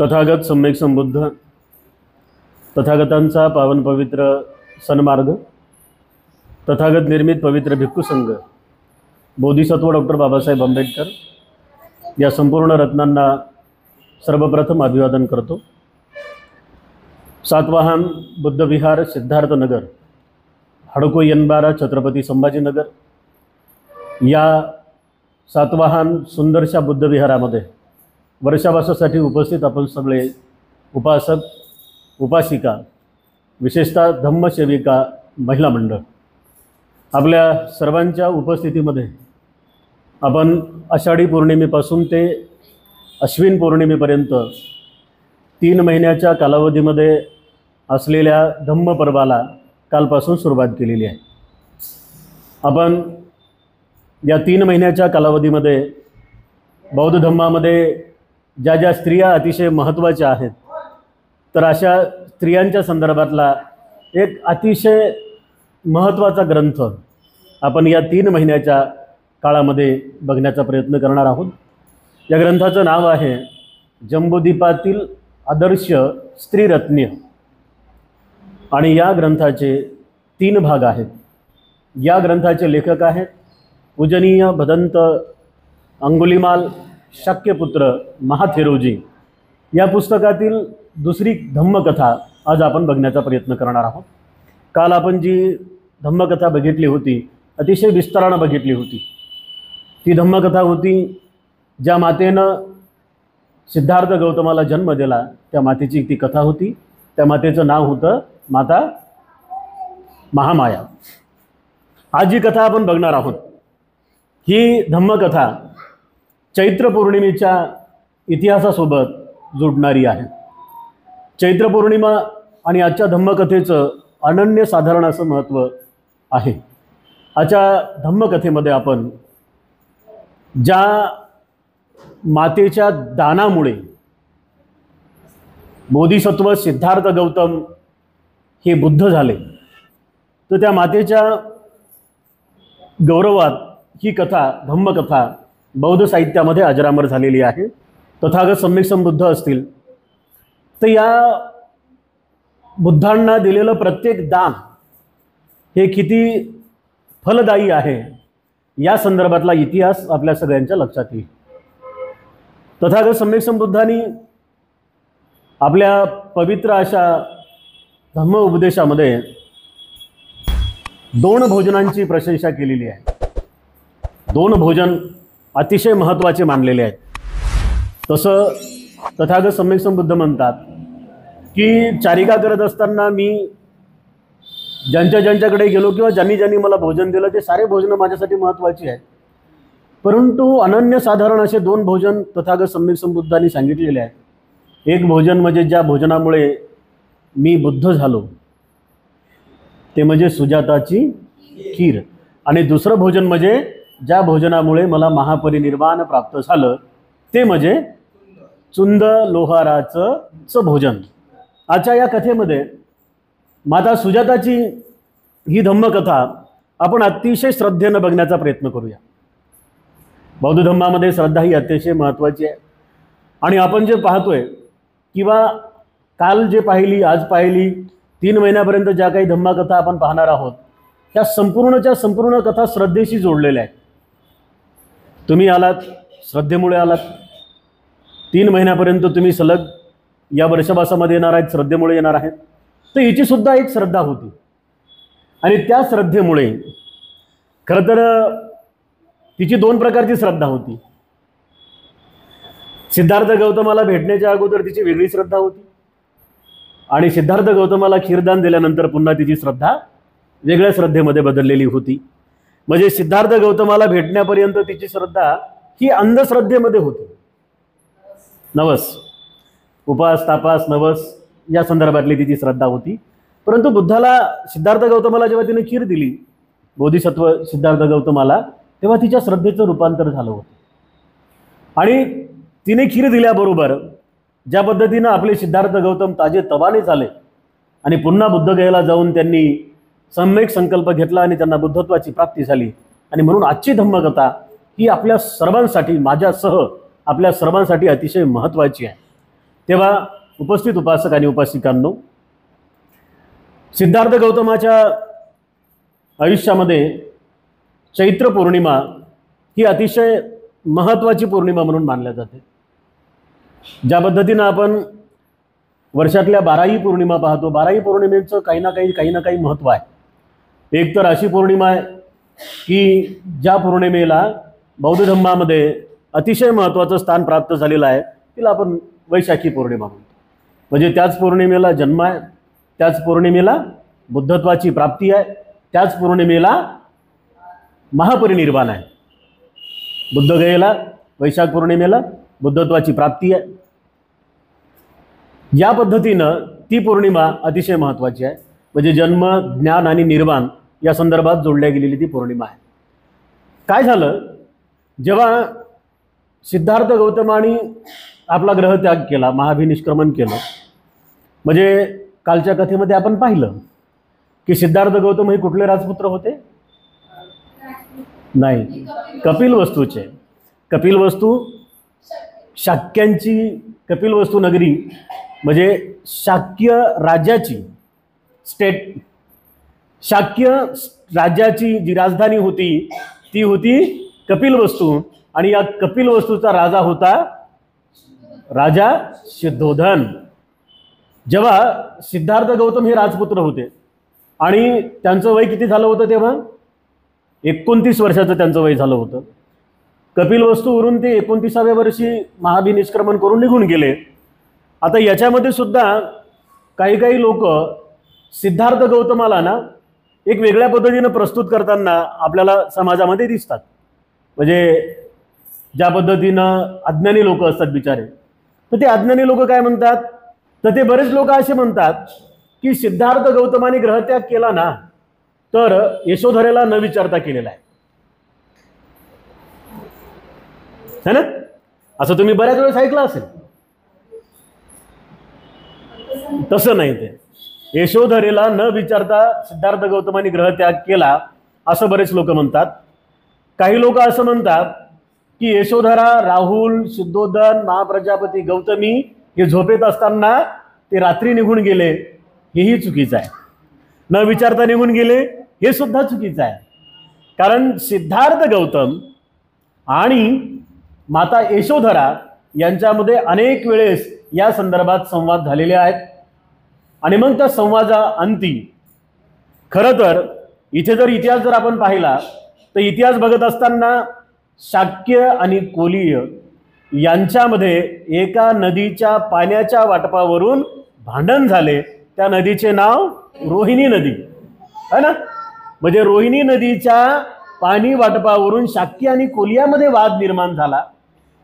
तथागत सम्यक संबुद्ध तथागतांचा पावन पवित्र सन्मार्ग, तथागत निर्मित पवित्र भिक्खू संघ, बोधिसत्व डॉक्टर बाबासाहेब आंबेडकर या संपूर्ण रत्नांना सर्वप्रथम अभिवादन करतो। सातवाहन बुद्ध विहार, सिद्धार्थ नगर, हडको यनबारा, छत्रपती संभाजीनगर या सातवाहन सुंदरशा बुद्ध विहारामध्ये वर्षावासासाठी उपस्थित आपण सगळे उपासक, उपासिका, विशेषतः धम्मसेविका महिला मंडळ, आपल्या सर्वांच्या उपस्थितीमध्ये आपण आषाढी पौर्णिमेपासून ते अश्विन पौर्णिमेपर्यंत 3 महिन्याच्या कालावधीमध्ये असलेल्या धम्मपर्वाला कालपासून सुरुवात केलेली आहे। आपण या 3 महिन्याच्या कालावधीमध्ये बौद्ध धम्मामध्ये ज्या ज्या स्त्रिया अतिशय महत्त्वाच्या आहेत, तर अशा स्त्रियांच्या संदर्भातला एक अतिशय महत्त्वाचा ग्रंथ आपण या 3 महिन्याच्या काळामध्ये बघण्याचा प्रयत्न करणार आहोत। या ग्रंथाचं नाव आहे जम्बूद्वीपातील आदर्श स्त्रीरत्न्य आणि या ग्रंथाचे 3 भाग आहेत। या ग्रंथाचे लेखक आहेत पूजनीय भदंत अंगुलीमाल शाक्यपुत्र महाथेरोजी। या पुस्तकातील दुसरी धम्मकथा आज आपण बघण्याचा प्रयत्न करणार आहोत। काल आपण जी धम्मकथा बघितली होती, अतिशय विस्तारानं बघितली होती। ती धम्मकथा होती ज्या मातेनं सिद्धार्थ गौतमाला जन्म दिला, त्या मातेची ती कथा होती। त्या मातेचं नाव होतं माता महामाया। आज जी कथा आपण बघणार आहोत ही धम्मकथा चैत्र पौर्णिमेच्या इतिहासासोबत जोडणारी आहे। चैत्र पौर्णिमा आणि आजच्या धम्मकथेचं अनन्यसाधारण असं महत्त्व आहे। आजच्या धम्मकथेमध्ये आपण ज्या मातेच्या दानामुळे बोधिसत्व सिद्धार्थ गौतम हे बुद्ध झाले, तर त्या मातेच्या गौरवात ही कथा, धम्मकथा बौद्ध साहित्यामध्ये अजरामर झालेली आहे। तथागत सम्यक संबुद्ध असतील तर या बुद्धांना दिलेलं प्रत्येक दान हे किती फलदायी आहे या संदर्भातला इतिहास आपल्या सगळ्यांच्या लक्षात येईल। तथागत सम्यक संबुद्धांनी आपल्या पवित्र अशा धम्म उपदेशामध्ये 2 भोजनांची प्रशंसा केलेली आहे। 2 भोजन अतिशय महत्त्वाचे मानलेले आहेत। तसं तथागत सम्यक संबुद्ध म्हणतात की चारिका करत असताना मी ज्यांच्याकडे गेलो किंवा ज्यांनी मला भोजन दिलं ते सारे भोजनं माझ्यासाठी महत्त्वाची आहेत, परंतु अनन्यसाधारण असे 2 भोजन तथागत सम्यक संबुद्धांनी सांगितलेले आहेत। एक भोजन म्हणजे ज्या भोजनामुळे मी बुद्ध झालो ते म्हणजे सुजाताची खीर, आणि दुसरं भोजन म्हणजे ज्या भोजनामुळे मला महापरिनिर्वाण प्राप्त झालं ते म्हणजे चुंद लोहाराचं भोजन। आजच्या या कथेमध्ये माता सुजाताची ही धम्मकथा आपण अतिशय श्रद्धेनं बघण्याचा प्रयत्न करूया। बौद्ध धम्मामध्ये श्रद्धा ही अतिशय महत्त्वाची आहे आणि आपण जे पाहतोय किंवा काल जे पाहिली, आज पाहिली, 3 महिन्यापर्यंत ज्या काही धम्मकथा आपण पाहणार आहोत त्या संपूर्णच्या संपूर्ण कथा श्रद्धेशी जोडलेल्या आहेत। तुम्ही आलात, श्रद्धेमुळे आलात। 3 महिन्यापर्यंत तुम्ही सलग या वर्षवासामध्ये येणार आहेत, श्रद्धेमुळे येणार आहेत। तर हिची सुद्धा एक श्रद्धा होती आणि त्या श्रद्धेमुळे खरं तर तिची 2 प्रकारची श्रद्धा होती। सिद्धार्थ गौतमाला भेटण्याच्या अगोदर तिची वेगळी श्रद्धा होती आणि सिद्धार्थ गौतमाला खीरदान दिल्यानंतर पुन्हा तिची श्रद्धा वेगळ्या श्रद्धेमध्ये बदललेली होती। म्हणजे सिद्धार्थ गौतमाला भेटण्यापर्यंत तिची श्रद्धा ही अंधश्रद्धेमध्ये होती। नवस, उपास, तापास, नवस या संदर्भातली तिची श्रद्धा होती। परंतु बुद्धाला, सिद्धार्थ गौतमाला जेव्हा तिने खीर दिली, बोधिसत्व सिद्धार्थ गौतमाला, तेव्हा तिच्या श्रद्धेचं रूपांतर झालं होतं। आणि तिने खीर दिल्याबरोबर ज्या पद्धतीनं आपले सिद्धार्थ गौतम ताजे तवाने झाले आणि पुन्हा बुद्धगयेला जाऊन त्यांनी सम्यक संकल्प घेतला आणि त्यांना बुद्धत्वाची प्राप्ती झाली। आणि म्हणून आजची धम्मकथा ही आपल्या सर्वांसाठी, माझ्यासह आपल्या सर्वांसाठी अतिशय महत्त्वाची आहे। तेव्हा उपस्थित उपासक आणि उपासिकांनो, सिद्धार्थ गौतमाच्या आयुष्यामध्ये चैत्र पौर्णिमा ही अतिशय महत्त्वाची पौर्णिमा म्हणून मानल्या जाते. ज्या पद्धतीनं आपण वर्षातल्या 12ही पौर्णिमा पाहतो, 12ही पौर्णिमेचं काही ना काही महत्त्व आहे. एक तर अशी पौर्णिमा आहे की ज्या पौर्णिमेला बौद्ध धर्मामध्ये अतिशय महत्त्वाचं स्थान प्राप्त झालेलं आहे, तिला आपण वैशाखी पौर्णिमा म्हणतो. म्हणजे त्याच पौर्णिमेला जन्म आहे, त्याच पौर्णिमेला बुद्धत्वाची प्राप्ती आहे, त्याच पौर्णिमेला महापरिनिर्वाण आहे. बुद्ध गयेला वैशाख पौर्णिमेला बुद्धत्वाची प्राप्ती आहे. या पद्धतीनं ती पौर्णिमा अतिशय महत्त्वाची आहे. म्हणजे जन्म, ज्ञान आणि निर्वाण या संदर्भात जोडल्या गेलेली ती पौर्णिमा आहे. काय झालं, जेव्हा सिद्धार्थ गौतमाने आपला ग्रहत्याग केला, महाभिनिष्क्रमण केलं, म्हणजे कालच्या कथेमध्ये आपण पाहिलं की सिद्धार्थ गौतम हे कुठले राजपुत्र होते? नाही, कपिलवस्तूचे. कपिलवस्तू शाक्यांची, कपिलवस्तू नगरी म्हणजे शाक्य राज्याची स्टेट, शाक्य राज्याची जी राजधानी होती ती होती कपिलवस्तू. आणि या कपिलवस्तूचा राजा होता राजा शुद्धोधन. जेव्हा सिद्धार्थ गौतम हे राजपुत्र होते आणि त्यांचं वय किती झालं होतं तेव्हा? 29 वर्षाचं त्यांचं वय झालं होतं. कपिलवस्तूवरून ते 29व्या वर्षी महाभिनिष्क्रमण करून निघून गेले. आता याच्यामध्ये सुद्धा काही लोक सिद्धार्थ गौतमाला ना एक वेगळ्या पद्धतीनं प्रस्तुत करताना आपल्याला समाजामध्ये दिसतात. म्हणजे ज्या पद्धतीनं अज्ञानी लोक असतात बिचारे, तर ते अज्ञानी लोक काय म्हणतात, तर ते बरेच लोक असे म्हणतात की सिद्धार्थ गौतमाने ग्रहत्याग केला ना तर यशोधरेला न विचारता केलेला आहे ना. असं तुम्ही बऱ्याच वेळेस ऐकलं असेल. तसं नाही, ते यशोधरेला न विचारता सिद्धार्थ गौतमाने ग्रहत्याग केला असं बरेच लोक म्हणतात. काही लोक असं म्हणतात की यशोधरा, राहुल, शुद्धोधन, महाप्रजापती गौतमी हे झोपेत असताना ते रात्री निघून गेले, हेही चुकीचं आहे. न विचारता निघून गेले हे सुद्धा चुकीचं आहे. कारण सिद्धार्थ गौतम आणि माता यशोधरा यांच्यामध्ये अनेक वेळेस या संदर्भात संवाद झालेले आहेत. आणि मग त्या संवादाअंती खरं तर इथे जर इतिहास जर आपण पाहिला तर इतिहास बघत असताना शाक्य आणि कोलीय यांच्यामध्ये एका नदीच्या पाण्याच्या वाटपावरून भांडण झाले. त्या नदीचे नाव रोहिणी नदी आहे ना. म्हणजे रोहिणी नदीच्या पाणी वाटपावरून शाक्य आणि कोलियामध्ये वाद निर्माण झाला.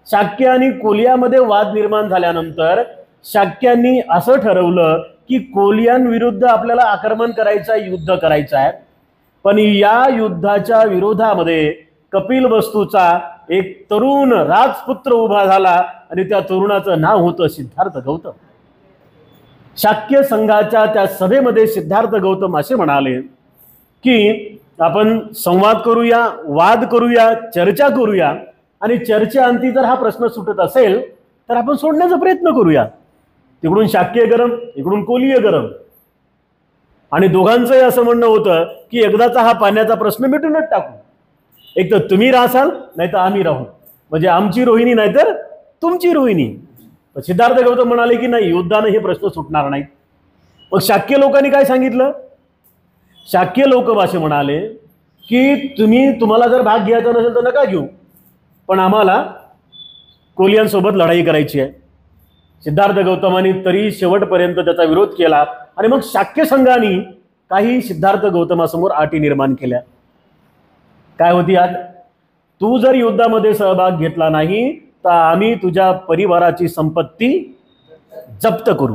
शाक्य आणि कोलियामध्ये वाद निर्माण झाल्यानंतर शाक्यांनी असं ठरवलं की कोलियांविरुद्ध आपल्याला आक्रमण करायचं आहे, युद्ध करायचं आहे. पण या युद्धाच्या विरोधामध्ये कपिलवस्तूचा एक तरुण राजपुत्र उभा झाला आणि त्या तरुणाचं नाव होतं सिद्धार्थ गौतम. शाक्य संघाच्या त्या सभेमध्ये सिद्धार्थ गौतम असे म्हणाले की आपण संवाद करूया, वाद करूया, चर्चा करूया आणि चर्चेअंती जर हा प्रश्न सुटत असेल तर आपण सोडण्याचा प्रयत्न करूया. तिकडून शाक्य गरम, इकडून कोलीय गरम. आणि दोघांचंही असं म्हणणं होतं की एकदाचा हा पाण्याचा प्रश्न मिटूनच टाकू. एक तर तुम्ही राहाल नाही तर आम्ही राहू. म्हणजे आमची रोहिणी नाही तर तुमची रोहिणी. सिद्धार्थ गौतम म्हणाले की नाही, युद्धानं हे प्रश्न सुटणार नाहीत. मग शाक्य लोकांनी काय सांगितलं? शाक्य लोक असे म्हणाले की तुम्हाला जर भाग घ्यायचा नसेल तर नका घेऊ, पण आम्हाला कोलियांसोबत लढाई करायची आहे. सिद्धार्थ गौतमांनी तरी शेवटपर्यंत त्याचा विरोध केला. आणि मग शाक्य संघाने काही सिद्धार्थ गौतमासमोर अटी निर्माण केल्या. काय होती अट? तू जर युद्धामध्ये सहभाग घेतला नाही तर आम्ही तुझ्या परिवाराची संपत्ती जप्त करू,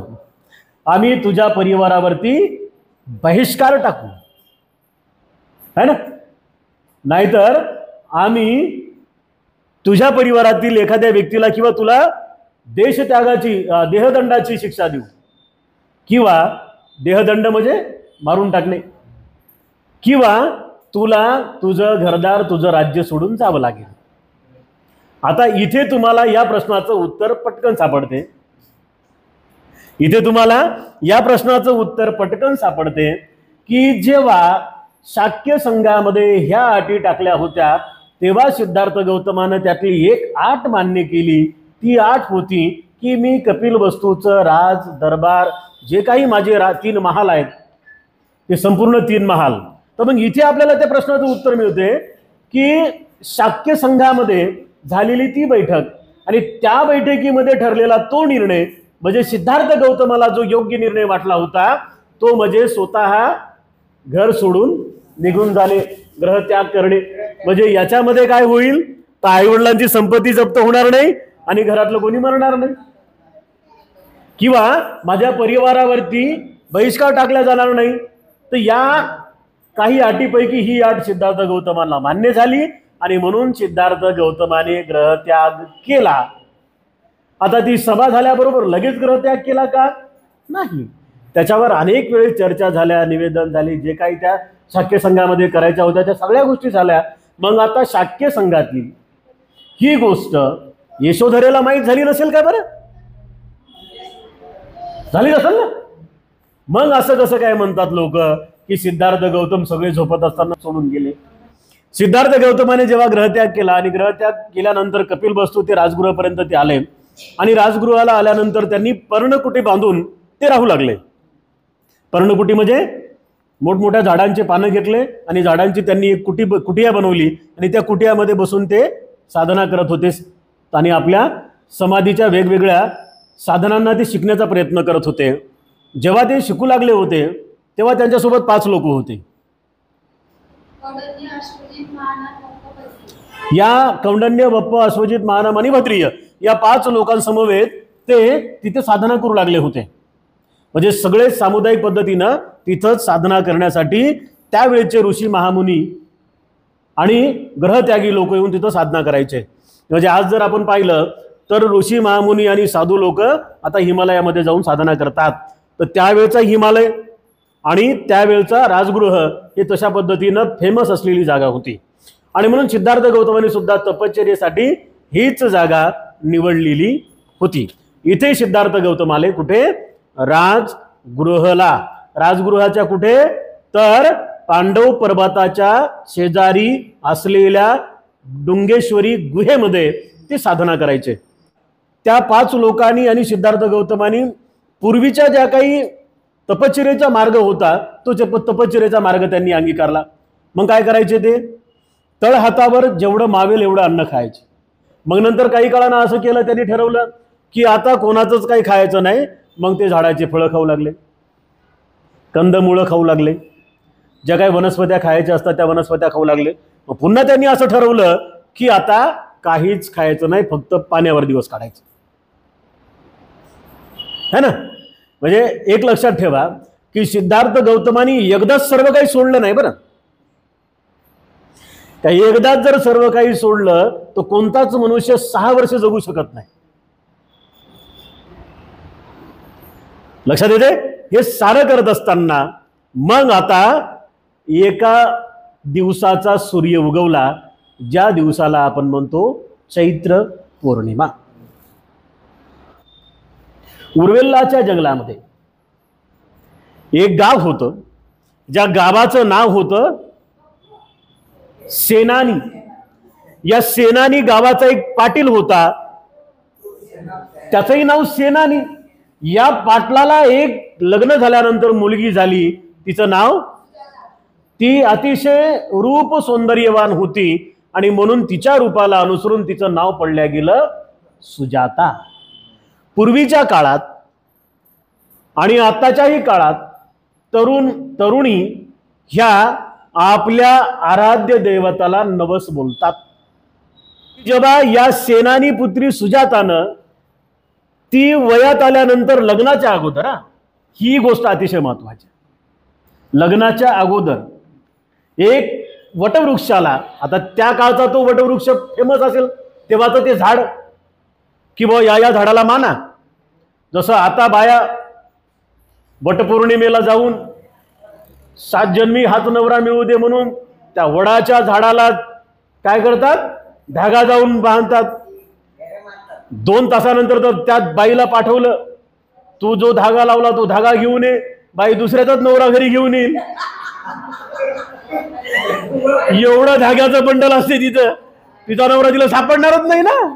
आम्ही तुझ्या परिवारावरती बहिष्कार टाकू, है ना. नाहीतर आम्ही तुझ्या परिवारातील एखाद्या व्यक्तीला किंवा तुला देशत्यागाची, देहदंडाची शिक्षा देऊ. किंवा देहदंड म्हणजे मारून टाकणे, किंवा तुला तुझं घरदार, तुझं राज्य सोडून जावं लागेल. आता इथे तुम्हाला या प्रश्नाचं उत्तर पटकन सापडते इथे तुम्हाला या प्रश्नाचं उत्तर पटकन सापडते की जेव्हा शाक्य संघामध्ये ह्या अटी टाकल्या होत्या तेव्हा सिद्धार्थ गौतमानं त्यातली एक अट मान्य केली. ती अट होती की मी कपिल वस्तूचं राज दरबार जे काही माझे 3 महाल आहेत ते संपूर्ण 3 महाल. तर मग इथे आपल्याला त्या प्रश्नाचं उत्तर मिळते की शाक्य संघामध्ये झालेली ती बैठक आणि त्या बैठकीमध्ये ठरलेला तो निर्णय म्हणजे सिद्धार्थ गौतमाला जो योग्य निर्णय वाटला होता तो म्हणजे स्वतः घर सोडून निघून जाणे, ग्रहत्याग करणे. म्हणजे याच्यामध्ये काय होईल तर आईवडिलांची संपत्ती जप्त होणार नाही आणि घरातलं कोणी मरणार नाही किंवा माझ्या परिवारावरती बहिष्कार टाकला जाणार नाही. तर या काही अटीपैकी ही अट सिद्धार्थ गौतमाला मान्य झाली आणि म्हणून सिद्धार्थ गौतमाने ग्रहत्याग केला. आता ती सभा झाल्याबरोबर लगेच ग्रहत्याग केला का? नाही. त्याच्यावर अनेक वेळेस चर्चा झाल्या, निवेदन झाली, जे काही त्या शाक्य संघामध्ये करायच्या होत्या त्या सगळ्या गोष्टी झाल्या. मग आता शाक्य संघातली ही गोष्ट यशोधरेला माहीत झाली नसेल का बरं? झाली नसेल ना. मग असं कसं काय म्हणतात लोक की सिद्धार्थ गौतम सगळे झोपत असताना सोडून गेले? सिद्धार्थ गौतमाने जेव्हा ग्रहत्याग केला आणि ग्रहत्याग केल्यानंतर कपिल वस्तू ते राजगृहापर्यंत ते आले आणि राजगृहाला आल्यानंतर त्यांनी पर्णकुटी बांधून ते राहू लागले. पर्णकुटी म्हणजे मोठमोठ्या झाडांचे पानं घेतले आणि झाडांची त्यांनी एक कुटिया बनवली आणि त्या कुटियामध्ये बसून ते साधना करत होते आणि आपल्या समाधीच्या वेगवेगळ्या साधनांना ते शिकण्याचा प्रयत्न करत होते. जेव्हा ते शिकू लागले होते तेव्हा त्यांच्यासोबत 5 लोक होते. या कौंडन्य, बप्प, अश्वजित, महानाम आणि भद्रिय या 5 लोकांसमवेत ते तिथे साधना करू लागले होते. म्हणजे सगळे सामुदायिक पद्धतीनं तिथंच साधना करण्यासाठी त्यावेळेचे ऋषी महामुनी आणि ग्रहत्यागी लोक येऊन तिथं साधना करायचे. म्हणजे आज जर आपण पाहिलं तर ऋषी महामुनी आणि साधू लोक आता हिमालयामध्ये जाऊन साधना करतात. तर त्यावेळचा हिमालय आणि त्यावेळचा राजगृह हे तशा पद्धतीनं फेमस असलेली जागा होती आणि म्हणून सिद्धार्थ गौतमाने सुद्धा तपश्चर्येसाठी हीच जागा निवडलेली होती. इथे सिद्धार्थ गौतम आले कुठे? राजगृहला. राजगृहाच्या कुठे? तर पांडव पर्वताच्या शेजारी असलेल्या डुंगेश्वरी गुहेमध्ये ते साधना करायचे. त्या 5 लोकांनी आणि सिद्धार्थ गौतमानी पूर्वीच्या ज्या काही तपश्चर्येचा मार्ग होता तो तपश्चर्येचा मार्ग त्यांनी अंगीकारला. मग काय करायचे? ते तळहातावर जेवढं मावेल एवढं अन्न खायचे. मग नंतर काही काळानं असं केलं, त्यांनी ठरवलं की आता कोणाचंच काही खायचं नाही. मग ते झाडाचे फळं खाऊ लागले, कंदमुळं खाऊ लागले, ज्या काही वनस्पत्या खायच्या असतात त्या वनस्पत्या खाऊ लागले. मग पुन्हा त्यांनी असं ठरवलं की आता काहीच खायचं नाही, फक्त पाण्यावर दिवस काढायचे है ना. म्हणजे एक लक्षात ठेवा की सिद्धार्थ गौतमानी एकदाच सर्व काही सोडलं नाही बरं. त्या एकदाच जर सर्व काही सोडलं तर कोणताच मनुष्य 6 वर्ष जगू शकत नाही. लक्षात येते? हे सारं करत असताना मग आता एका दिवसाचा सूर्य उगवला, ज्या दिवसाला आपण म्हणतो चैत्र पौर्णिमा. उर्वेल्लाच्या जंगलामध्ये एक गाव होतं, ज्या गावाचं नाव होतं सेनानी. या सेनानी गावाचा एक पाटील होता, त्याचंही नाव सेनानी. या पाटलाला एक लग्न झाल्यानंतर मुलगी झाली, तिचं नाव, ती अतिशय रूप सौंदर्यवान होती आणि म्हणून तिच्या रूपाला अनुसरून तिचं नाव पडलं गेलं सुजाता. पूर्वीच्या काळात आणि आताच्याही काळात तरुणी ह्या आपल्या आराध्य देवताला नवस बोलतात. जेव्हा या सेनानी पुत्री सुजातानं ती वयात आल्यानंतर लग्नाच्या अगोदर, ही गोष्ट अतिशय महत्वाची, लग्नाच्या अगोदर एक वटवृक्षाला, आता त्या काळचा तो वटवृक्ष फेमस असेल तेव्हाचं ते झाड की बा या झाडाला माना. जसं आता बाया वटपौर्णिमेला जाऊन 7 जन्मी हाच नवरा मिळू दे म्हणून त्या वडाच्या झाडाला काय करतात? धागा जाऊन बांधतात. 2 तासानंतर तर त्या बाईला पाठवलं तू जो धागा लावला तो धागा घेऊन ये, बाई दुसऱ्याचाच नवरा घरी घेऊन येईल. एवढं धाग्याचं बंडल असते तिथं, तिचा नवरा तिला सापडणारच नाही ना,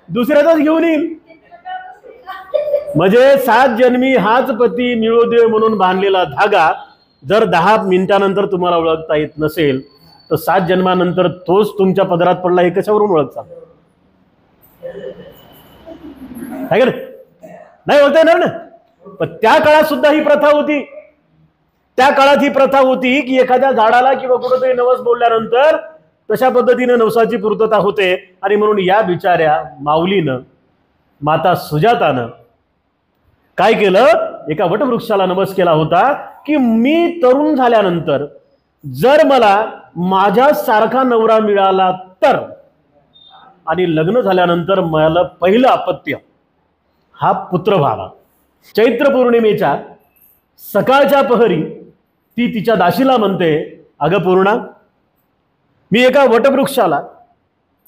दुसऱ्याचाच घेऊन येईल. म्हणजे 7 जन्मी हाच पती मिळू दे म्हणून बांधलेला धागा जर 10 मिनिटानंतर तुम्हाला ओळखता येत नसेल तर 7 जन्मानंतर तोच तुमच्या पदरात पडला हे कशावरून ओळखता? नाही ओळखता येणार ना. पण त्या काळात सुद्धा ही प्रथा होती. त्या काळात ही प्रथा होती की एखाद्या झाडाला किंवा कुठेतरी नवस बोलल्यानंतर तशा पद्धतीने नवसाची पूर्तता होते. आणि म्हणून या बिचाऱ्या माऊलीनं, माता सुजातानं काय केलं, एका वटवृक्षाला नमस केला होता की मी तरुण झाल्यानंतर जर मला माझ्यासारखा नवरा मिळाला तर, आणि लग्न झाल्यानंतर मला पहिलं अपत्य हा पुत्र व्हावा. चैत्र पौर्णिमेच्या सकाळच्या प्रहरी ती तिच्या दासीला म्हणते, अगं पूर्णा, मी एका वटवृक्षाला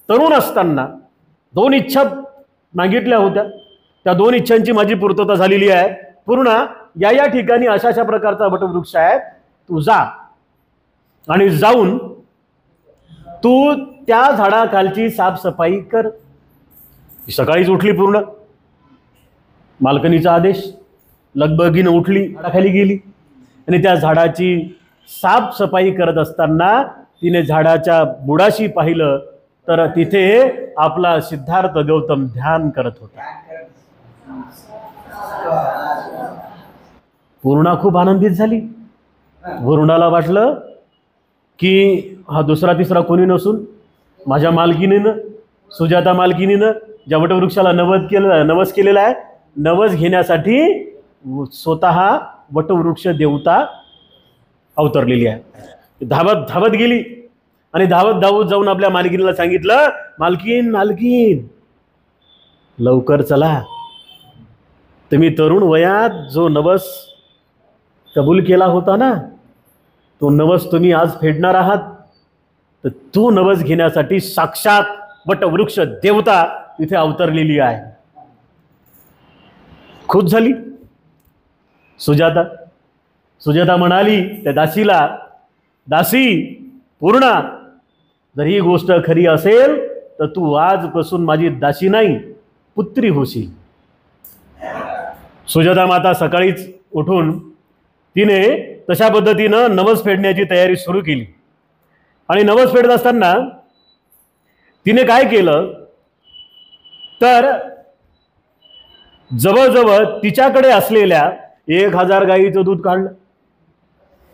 तरुण असताना 2 इच्छा मागितल्या होत्या. त्या 2 इच्छांची माझी पूर्तता झालेली आहे. पूर्णा, या ठिकाणी अशा अशा प्रकारचा वटवृक्ष आहे, तू जा आणि जाऊन तू त्या झाडाखालची साफसफाई कर. सकाळीच उठली पूर्ण, मालकणीचा आदेश, लगबगीनं उठली, झाडाखाली गेली आणि त्या झाडाची साफसफाई करत असताना तिने झाडाच्या बुडाशी पाहिलं तर तिथे आपला सिद्धार्थ गौतम ध्यान करत होता. पूर्णा खूप आनंदित झाली. पूर्णाला वाटलं की हा दुसरा तिसरा कोणी नसून माझ्या मालकीनीनं, सुजाता मालकीनीनं ज्या वटवृक्षाला नवस केलेला आहे, नवस घेण्यासाठी स्वतः वटवृक्ष देवता अवतरलेली आहे. धावत धावत गेली आणि धावत धावत जाऊन आपल्या मालकीनीला सांगितलं, मालकीन मालकीन लवकर चला, तुम्ही तरुण वयात जो नवस कबूल केला होता ना, तो नवस तुम्ही आज फेडणार आहात. तर तो नवस घेण्यासाठी साक्षात वटवृक्ष देवता तिथे अवतरलेली आहे. खुश झाली सुजाता. सुजाता म्हणाली त्या दासीला, दासी पूर्णा, जर ही गोष्ट खरी असेल तर तू आजपासून माझी दासी नाही, पुत्री होशील. सुजाता माता सकाळीच उठून तिने तशा पद्धतीनं नवस फेडण्याची तयारी सुरू केली. आणि नवस फेडत असताना तिने काय केलं तर जवळजवळ तिच्याकडे असलेल्या 1000 गाईचं दूध काढलं,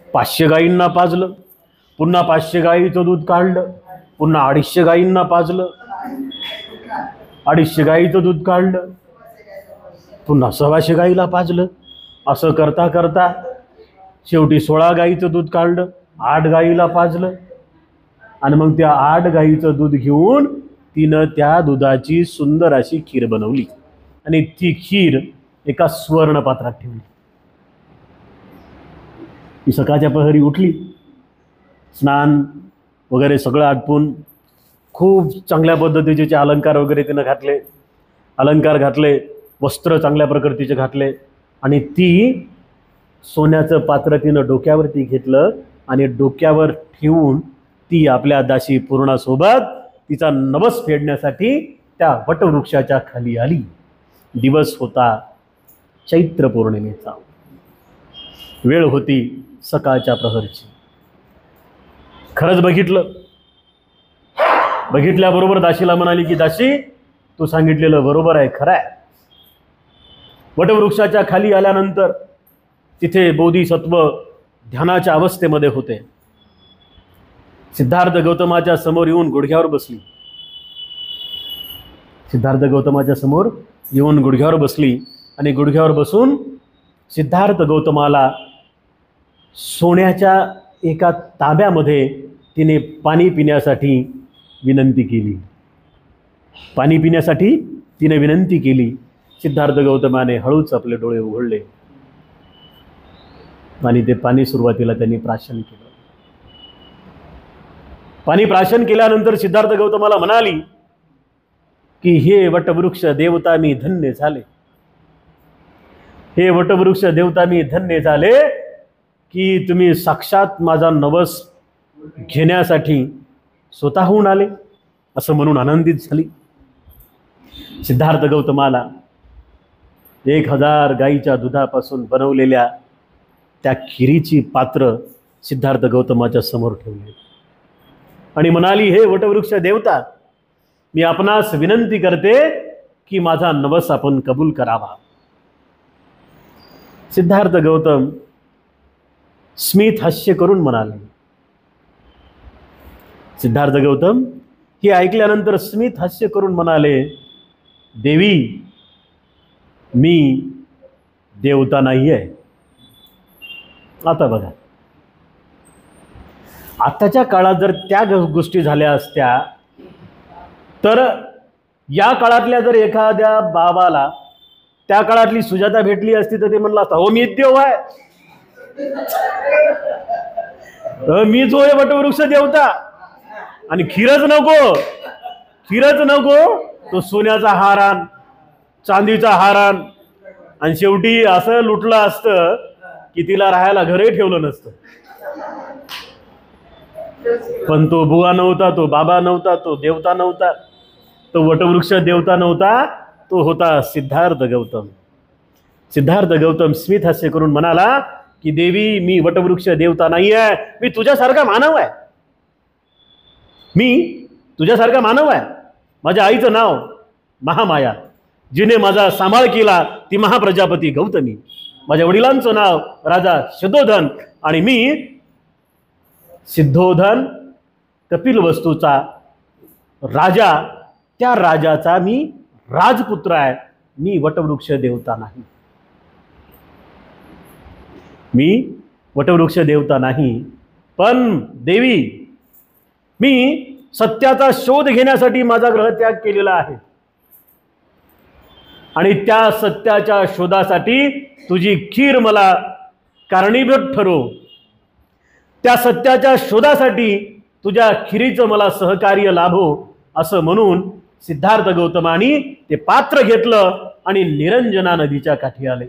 500 गाईंना पाजलं, पुन्हा 500 गाईचं दूध काढलं, पुन्हा 250 गाईंना पाजलं, 250 गाईचं दूध काढलं, पुन्हा 125 गाईला पाजलं. असं करता करता शेवटी 16 गाईचं दूध काढलं, 8 गाईला पाजलं. आणि मग त्या 8 गाईचं दूध घेऊन तिनं त्या दुधाची सुंदर अशी खीर बनवली आणि ती खीर एका सुवर्ण पात्रात ठेवली. ती सकाळच्या प्रहरी उठली, स्नान वगैरे सगळं आटपून खूप चांगल्या पद्धतीचे अलंकार वगैरे तिनं घातले, अलंकार घातले, वस्त्र चांगल्या प्रकारचे घातले आणि ती सोन्याचं पात्र तिनं डोक्यावरती घेतलं आणि डोक्यावर ठेवून ती आपल्या दासी पूर्णासोबत तिचा नवस फेडण्यासाठी त्या वटवृक्षाच्या खाली आली. दिवस होता चैत्र पौर्णिमेचा, वेळ होती सकाळच्या प्रहरची. खरंच बघितल्याबरोबर दासीला म्हणाली की दासी, तू सांगितलेलं बरोबर आहे, खरं आहे. वटवृक्षाच्या खाली आल्यानंतर तिथे बोधिसत्व ध्यानाच्या अवस्थेमध्ये होते. सिद्धार्थ गौतमाच्या समोर येऊन गुडघ्यावर बसली. सिद्धार्थ गौतमाच्या समोर येऊन गुडघ्यावर बसली आणि गुडघ्यावर बसून सिद्धार्थ गौतमाला सोन्याच्या एका तांब्यामध्ये तिने पाणी पिण्यासाठी विनंती केली. पाणी पिण्यासाठी तिने विनंती केली. सिद्धार्थ गौतमाने हळूच आपले डोळे उघडले आणि ते पाणी सुरुवातीला त्यांनी प्राशन केलं. पाणी प्राशन केल्यानंतर सिद्धार्थ गौतमाला म्हणाली की हे वटवृक्ष देवता, मी धन्य झाले. हे वटवृक्ष देवता, मी धन्य झाले की तुम्ही साक्षात माझा नवस घेण्यासाठी स्वतःहून आले, असं म्हणून आनंदित झाली. सिद्धार्थ गौतमाला 1000 गाईच्या दुधापासून बनवलेल्या त्या खिरीची पात्र सिद्धार्थ गौतमाच्या समोर ठेवली आणि म्हणाली, हे वटवृक्ष देवता, मी आपणास विनंती करते की माझा नवस आपण कबूल करावा. सिद्धार्थ गौतम स्मित हास्य करून म्हणाले. सिद्धार्थ गौतम हे ऐकल्यानंतर स्मित हास्य करून म्हणाले, देवी, मी देवता नाही आहे. आता बघा, आताच्या काळात जर त्या गोष्टी झाल्या असत्या तर या काळातल्या जर एखाद्या बाबाला त्या काळातली सुजाता भेटली असती तर ते म्हणलं असतं, हो मी देव आहे, मी जो आहे वटवृक्ष देवता, आणि खीरच नको, खीरच नको, तो सोन्याचा हार आण, चांदीचा हार आण. आणि शेवटी असं लुटलं असतं की तिला राहायला घरही ठेवलं नसतं. पण तो बुवा नव्हता, तो बाबा नव्हता, तो देवता नव्हता, तो वटवृक्ष देवता नव्हता, तो होता सिद्धार्थ गौतम. सिद्धार्थ गौतम स्मित हास्य करून म्हणाला की देवी, मी वटवृक्ष देवता नाही आहे, मी तुझ्यासारखा मानव आहे, मी तुझ्यासारखा मानव आहे. माझ्या आईचं नाव महामाया, जिने माझा सांभाळ केला ती महाप्रजापती गौतमी. माझ्या वडिलांचं नाव राजा शतोधन आणि मी सिद्धोधन कपिलवस्तूचा राजा, त्या राजाचा मी राजपुत्र आहे. मी वटवृक्ष देवता नाही, मी वटवृक्ष देवता नाही. पण देवी, मी सत्याचा शोध घेण्यासाठी माझा ग्रहत्याग केलेला आहे आणि त्या सत्याच्या शोधासाठी तुझी खीर मला कारणीभूत ठरव. त्या सत्याच्या शोधासाठी तुझ्या खिरीचं मला सहकार्य लाभो, असं म्हणून सिद्धार्थ गौतमानी ते पात्र घेतलं आणि निरंजना नदीच्या काठी आले.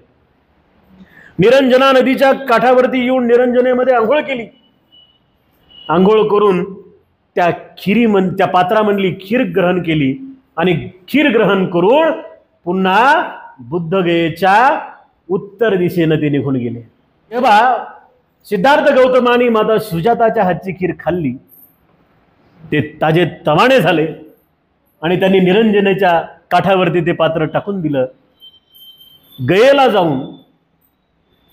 निरंजना नदीच्या काठावरती येऊन निरंजनेमध्ये आंघोळ केली. आंघोळ करून त्या पात्रामधली खीर ग्रहण केली आणि खीर ग्रहण करून पुन्हा बुद्धगयेच्या उत्तर दिशेने ते निघून गेले. तेव्हा सिद्धार्थ गौतमानी माता सुजाताच्या हातची खीर खाल्ली, ते ताजे तवाणे झाले आणि त्यांनी निरंजनेच्या काठावरती ते पात्र टाकून दिलं. गयेला जाऊन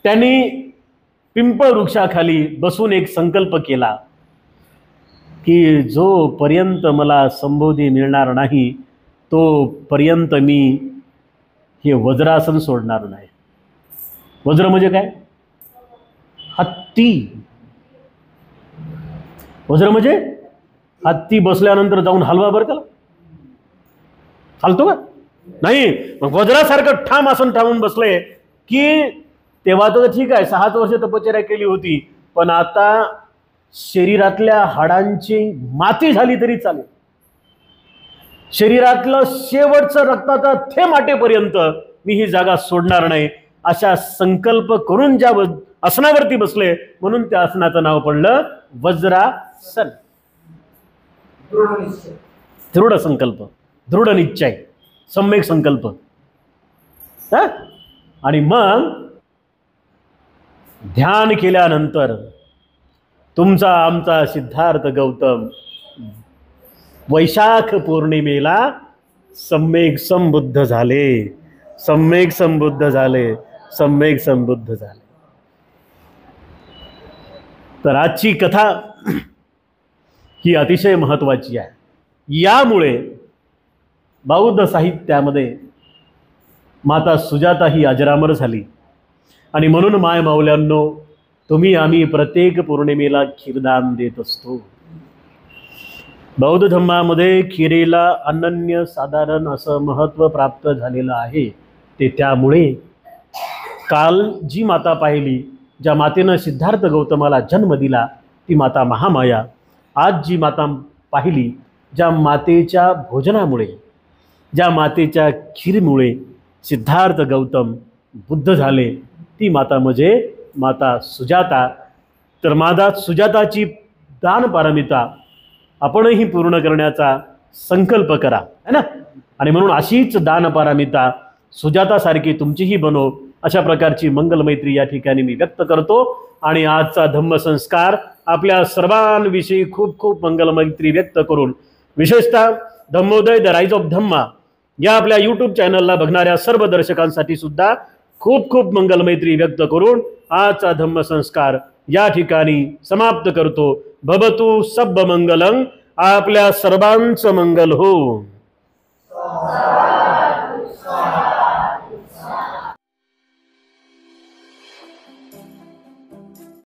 त्यांनी पिंपळ वृक्षाखाली बसून एक संकल्प केला की जोपर्यंत मला संबोधी मिळणार नाही तोपर्यंत मी हे वज्रासन सोडणार नाही. वज्र म्हणजे काय? हत्ती. वज्र म्हणजे हत्ती बसल्यानंतर जाऊन हलवा बरं त्याला. हलतो का? नाही. मग वज्रासारखं ठाम आसन ठामून बसले की तेव्हा तर ठीक आहे, 6 वर्ष तपश्चर्या केली होती, पण आता शरीरातल्या हाडांची माती झाली तरी चालेल, शरीरातलं शेवटचं रक्ताचा थेंब आटेपर्यंत मी ही जागा सोडणार नाही, अशा संकल्प करून ज्या आसनावरती बसले म्हणून त्या आसनाचं नाव पडलं वज्रासन. दृढ संकल्प, दृढ निश्चय, सम्यक संकल्प. आणि मग ध्यान केल्यानंतर तुमचा आमचा सिद्धार्थ गौतम वैशाख पौर्णिमेला सम्यक संबुद्ध झाले, सम्यक संबुद्ध झाले, सम्यक संबुद्ध झाले. तर आजची कथा ही अतिशय महत्त्वाची आहे. यामुळे बौद्ध साहित्यामध्ये माता सुजाता ही अजरामर झाली आणि म्हणून माय माऊल्यांनो, तुम्ही आम्ही प्रत्येक पौर्णिमेला खीरदान देत असतो. बौद्ध धर्मामध्ये खिरीला अनन्य साधारण असं महत्त्व प्राप्त झालेलं आहे. ते त्यामुळे काल जी माता पाहिली, ज्या मातेनं सिद्धार्थ गौतमाला जन्म दिला ती माता महामाया, आज जी माता पाहिली, ज्या मातेच्या भोजनामुळे, ज्या मातेच्या खीरमुळे सिद्धार्थ गौतम बुद्ध झाले, ती माता म्हणजे माता सुजाता. तर माता सुजाताची दान पारमिता आपणही पूर्ण करण्याचा संकल्प करा, है ना. आणि म्हणून अशीच दान पारमिता सुजातासारखी तुमचीही बनो, अशा प्रकारची मंगलमैत्री या ठिकाणी मी व्यक्त करतो. आणि आजचा धम्मसंस्कार आपल्या सर्वांविषयी खूप खूप मंगलमैत्री व्यक्त करून, विशेषतः धम्मोदय द राईज ऑफ धम्मा या आपल्या यूट्यूब चॅनलला बघणाऱ्या सर्व दर्शकांसाठी सुद्धा खूप खूप मंगलमैत्री व्यक्त करून आजचा धम्मसंस्कार या ठिकाणी समाप्त करतो. भवतु सब मंगलं, आपल्या सर्वांचं मंगल हो.